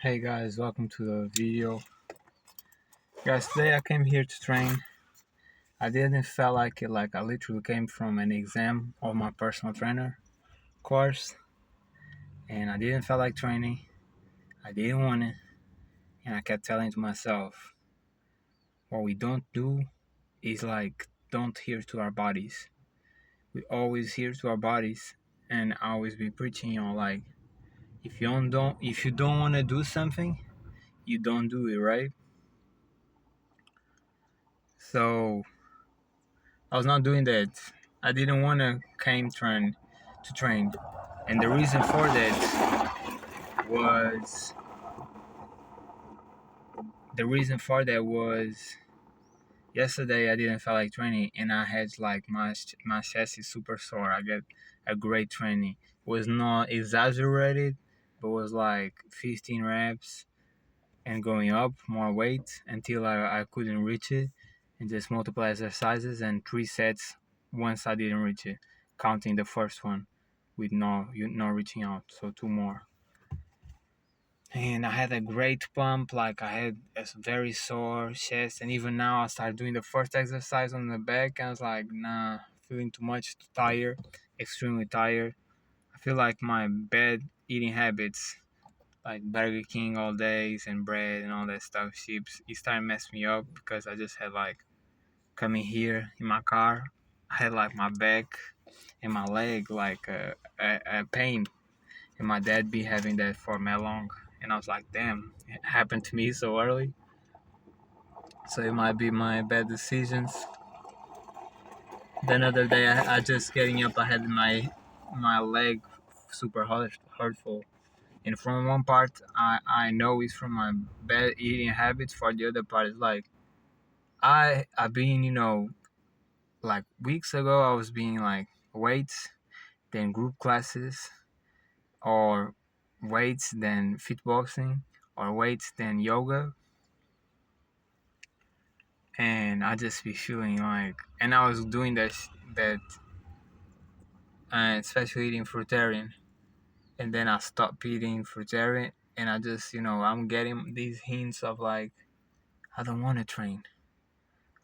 Hey guys, welcome to the video. Guys, today I came here to train. I didn't feel like it, like I literally came from an exam of my personal trainer course, and I didn't feel like training. I didn't want it, and I kept telling to myself, what we don't do is like don't hear to our bodies. We always hear to our bodies, and I always be preaching on like if you don't want to do something, you don't do it, right? So I was not doing that. I didn't want to came to train, and the reason for that was yesterday I didn't feel like training, and I had like my chest is super sore. I get a great training. It was not exaggerated, but was like 15 reps and going up more weight until I couldn't reach it, and just multiple exercises and 3 sets once I didn't reach it, counting the first one with no reaching out, so 2 more. And I had a great pump, like I had a very sore chest, and even now I started doing the first exercise on the back, and I was like, nah, feeling too much, too tired, extremely tired. I feel like my bad eating habits, like Burger King all days and bread and all that stuff, chips, it started messing me up because I just had like coming here in my car, I had like my back and my leg like a pain, and my dad be having that for me long, and I was like, damn, it happened to me so early. So it might be my bad decisions. The other day, I just getting up, I had my leg super hurtful. And from one part, I know it's from my bad eating habits. For the other part, it's like I've been, like weeks ago, I was being like weights, then group classes, or weights, then fit boxing, or weights, then yoga. And I just be feeling like, and I was doing that, especially eating fruitarian, and then I stopped eating fruitarian, and I just, I'm getting these hints of like, I don't want to train.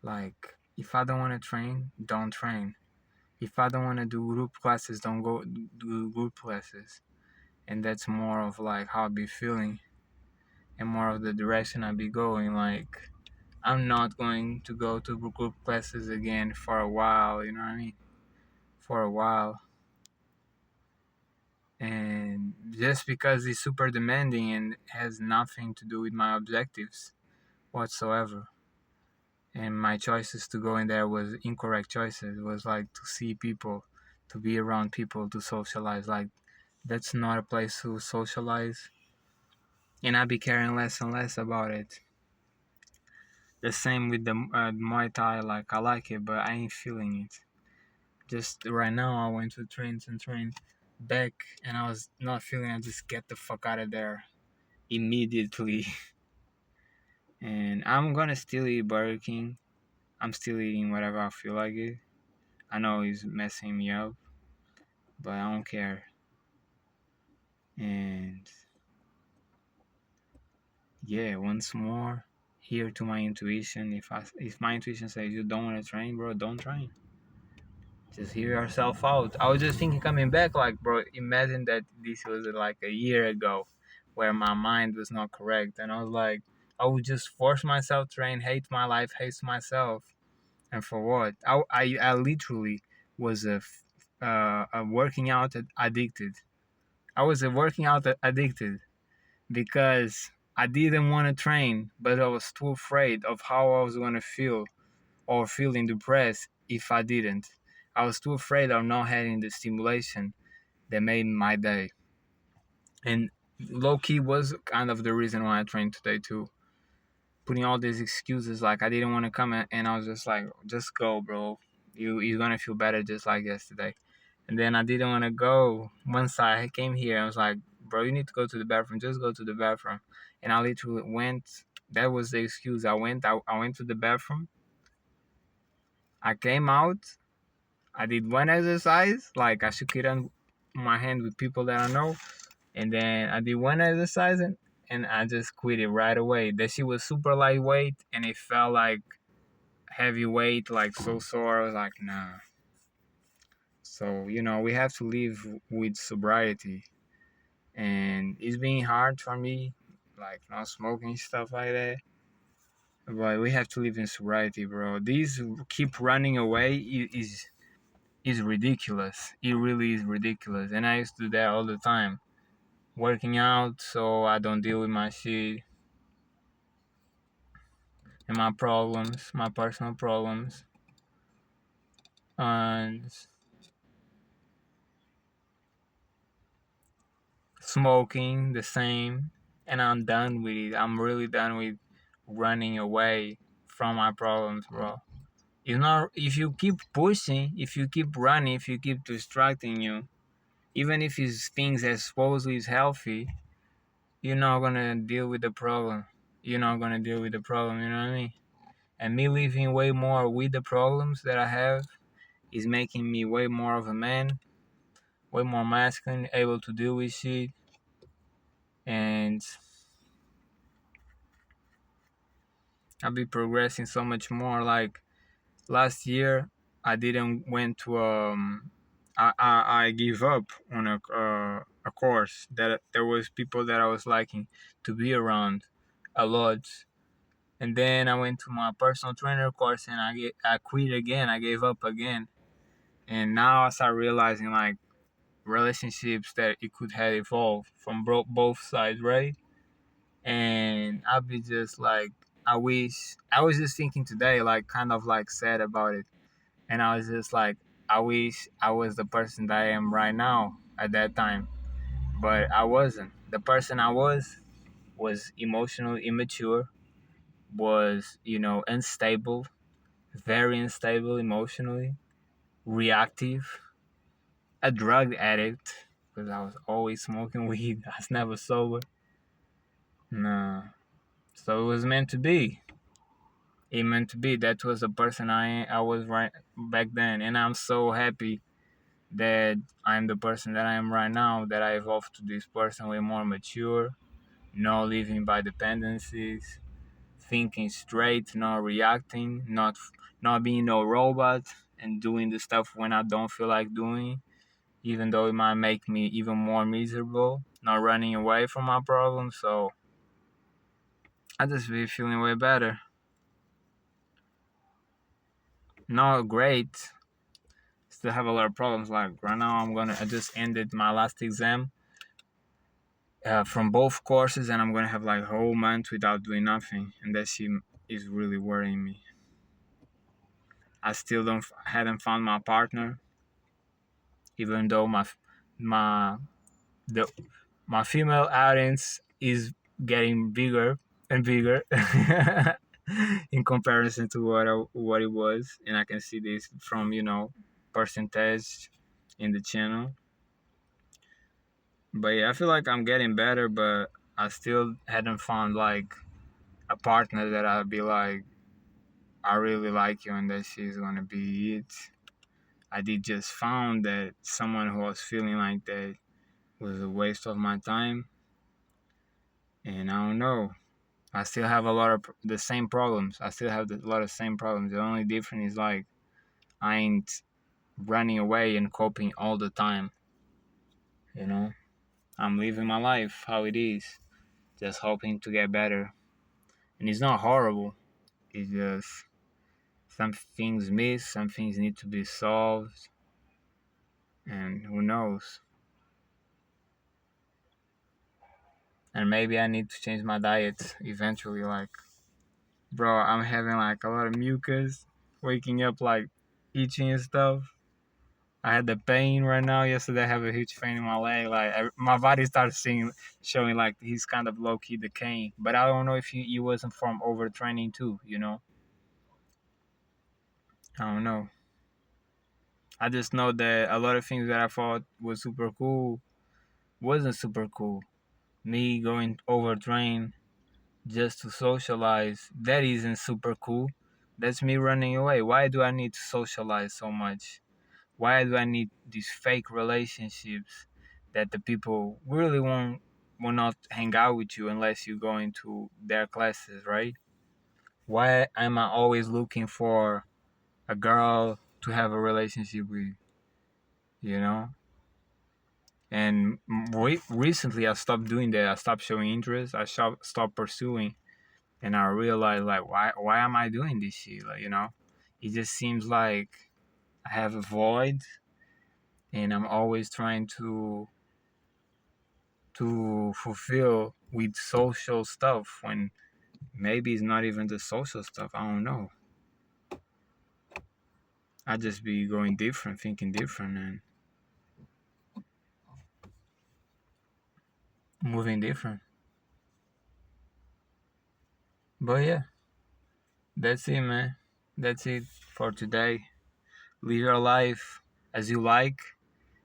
Like, if I don't want to train, don't train. If I don't want to do group classes, don't go do group classes. And that's more of like how I be feeling, and more of the direction I be going. Like, I'm not going to go to group classes again for a while, you know what I mean? For a while. And just because it's super demanding and has nothing to do with my objectives whatsoever. And my choices to go in there was incorrect choices. It was like to see people, to be around people, to socialize. Like, that's not a place to socialize, and I be caring less and less about it. The same with the Muay Thai. Like, I like it, but I ain't feeling it. Just right now, I went to train back, and I was not feeling. I just get the fuck out of there immediately. And I'm gonna still eat Burger King. I'm still eating whatever I feel like it. I know it's messing me up, but I don't care. And yeah, once more, here to my intuition. If my intuition says you don't want to train, bro, don't train. Just hear yourself out. I was just thinking coming back, like, bro, imagine that this was like a year ago, where my mind was not correct, and I was like, I would just force myself to train, hate my life, hate myself, and for what? I literally was a working out addicted. I was a working out addicted because I didn't want to train, but I was too afraid of how I was going to feel, or feeling depressed if I didn't. I was too afraid of not having the stimulation that made my day. And low key was kind of the reason why I trained today too. Putting all these excuses, like I didn't want to come, and I was just like, just go, bro. You're gonna feel better just like yesterday. And then I didn't want to go. Once I came here, I was like, bro, you need to go to the bathroom. Just go to the bathroom. And I literally went. That was the excuse. I went to the bathroom. I came out. I did one exercise. Like, I shook it on my hand with people that I know. And then I did one exercise, and I just quit it right away. That shit was super lightweight and it felt like heavyweight, like so sore. I was like, nah. So, we have to live with sobriety. And it's been hard for me, like not smoking, stuff like that. But we have to live in sobriety, bro. These keep running away is ridiculous. It really is ridiculous. And I used to do that all the time. Working out so I don't deal with my shit and my problems, my personal problems. And smoking the same. And I'm done with it. I'm really done with running away from my problems, bro. If you keep pushing, if you keep running, if you keep distracting you, even if it's things that supposedly is healthy, you're not gonna deal with the problem. You're not gonna deal with the problem, you know what I mean? And me living way more with the problems that I have is making me way more of a man, way more masculine, able to deal with shit. And I'll be progressing so much more. Like last year, I didn't went to I gave up on a course that there was people that I was liking to be around a lot. And then I went to my personal trainer course and I quit again. I gave up again. And now I start realizing like relationships that it could have evolved from both sides, right? And I'll be just like, I was just thinking today, like kind of like sad about it. And I was just like, I wish I was the person that I am right now at that time. But I wasn't. The person I was emotionally immature, was, unstable, very unstable emotionally, reactive, a drug addict, because I was always smoking weed. I was never sober. No. So it was meant to be. It meant to be. That was the person I was right back then. And I'm so happy that I'm the person that I am right now, that I evolved to this person way more mature, not living by dependencies, thinking straight, not reacting, not being no robot, and doing the stuff when I don't feel like doing, even though it might make me even more miserable, not running away from my problems. So I just be feeling way better. Not great. Still have a lot of problems. Like right now, I just ended my last exam from both courses, and I'm gonna have like a whole month without doing nothing, and that shit is really worrying me. I still don't hadn't found my partner, even though my the my female audience is getting bigger and bigger in comparison to what it was, and I can see this from percentage in the channel. But yeah, I feel like I'm getting better, but I still hadn't found like a partner that I'd be like, I really like you and that she's gonna be it. I did just found that someone who was feeling like that was a waste of my time, and I don't know. I still have a lot of the same problems. I still have a lot of same problems. The only difference is like I ain't running away and coping all the time. You know, I'm living my life how it is, just hoping to get better. And it's not horrible. It's just some things miss, some things need to be solved, and who knows. And maybe I need to change my diet eventually. Like, bro, I'm having like a lot of mucus, waking up like itching and stuff. I had the pain right now. Yesterday, I have a huge pain in my leg. Like, my body started showing like he's kind of low key decaying. But I don't know if he wasn't from overtraining too. I don't know. I just know that a lot of things that I thought was super cool wasn't super cool. Me going overtrain just to socialize, that isn't super cool. That's me running away. Why do I need to socialize so much? Why do I need these fake relationships that the people really won't will not hang out with you unless you go into their classes, right? Why am I always looking for a girl to have a relationship with, you know? And recently I stopped doing that. I stopped showing interest. I stopped pursuing, and I realized like why am I doing this shit? Like, it just seems like I have a void, and I'm always trying to fulfill with social stuff when maybe it's not even the social stuff. I don't know. I just be going different, thinking different, and moving different. But yeah, that's it, man. That's it for today. Live your life as you like.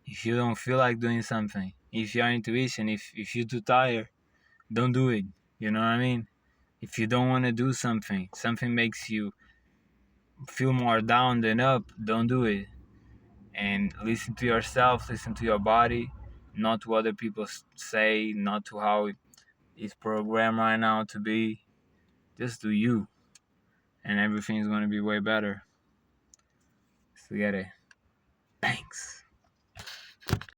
If you don't feel like doing something, if your intuition, if you're too tired, don't do it. You know what I mean? If you don't want to do something, something makes you feel more down than up, don't do it. And listen to yourself, listen to your body, not to other people say, not to how it's programmed right now to be. Just do you, and everything's going to be way better. So get it.